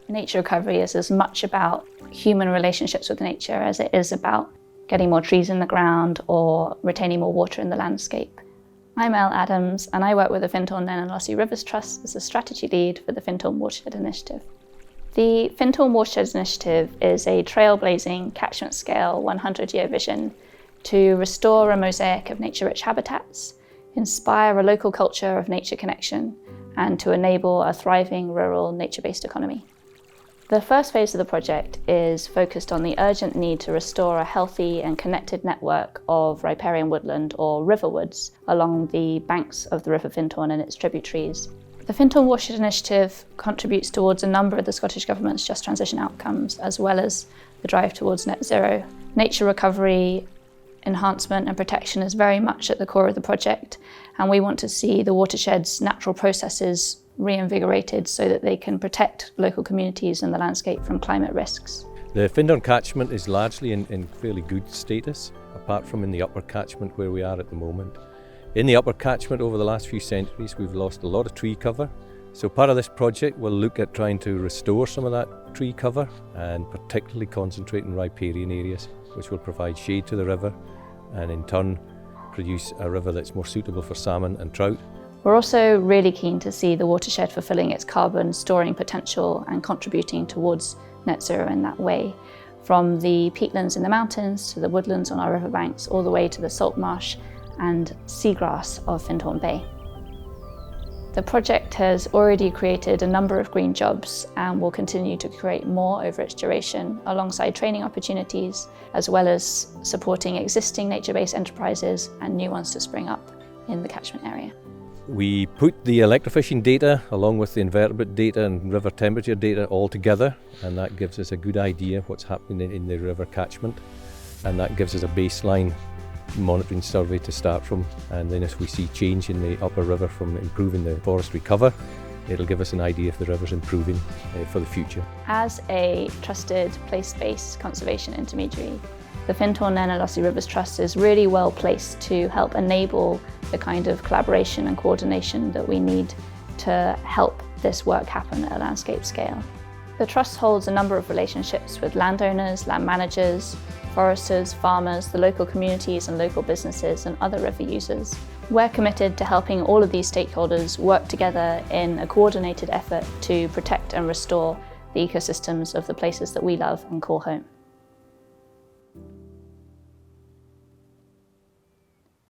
Nature recovery is as much about human relationships with nature as it is about getting more trees in the ground or retaining more water in the landscape. I'm Elle Adams, and I work with the Findhorn and Lossy Rivers Trust as a strategy lead for the Findhorn Watershed Initiative. The Findhorn Watershed Initiative is a trailblazing, catchment-scale, 100-year vision to restore a mosaic of nature-rich habitats, inspire a local culture of nature connection, and to enable a thriving rural nature-based economy. The first phase of the project is focused on the urgent need to restore a healthy and connected network of riparian woodland or riverwoods along the banks of the River Findhorn and its tributaries. The Findhorn Watershed Initiative contributes towards a number of the Scottish Government's just transition outcomes, as well as the drive towards net zero. Nature recovery, enhancement and protection is very much at the core of the project, and we want to see the watershed's natural processes reinvigorated so that they can protect local communities and the landscape from climate risks. The Findhorn catchment is largely in fairly good status, apart from in the upper catchment where we are at the moment. In the upper catchment over the last few centuries we've lost a lot of tree cover, so part of this project will look at trying to restore some of that tree cover and particularly concentrate in riparian areas, which will provide shade to the river and in turn produce a river that's more suitable for salmon and trout. We're also really keen to see the watershed fulfilling its carbon storing potential and contributing towards net zero in that way, from the peatlands in the mountains to the woodlands on our riverbanks, all the way to the salt marsh and seagrass of Findhorn Bay. The project has already created a number of green jobs and will continue to create more over its duration, alongside training opportunities, as well as supporting existing nature-based enterprises and new ones to spring up in the catchment area. We put the electrofishing data along with the invertebrate data and river temperature data all together, and that gives us a good idea of what's happening in the river catchment, and that gives us a baseline monitoring survey to start from. And then if we see change in the upper river from improving the forestry cover, it'll give us an idea if the river's improving for the future. As a trusted place-based conservation intermediary, the Findhorn and Lossy Rivers Trust is really well placed to help enable the kind of collaboration and coordination that we need to help this work happen at a landscape scale. The Trust holds a number of relationships with landowners, land managers, foresters, farmers, the local communities and local businesses and other river users. We're committed to helping all of these stakeholders work together in a coordinated effort to protect and restore the ecosystems of the places that we love and call home.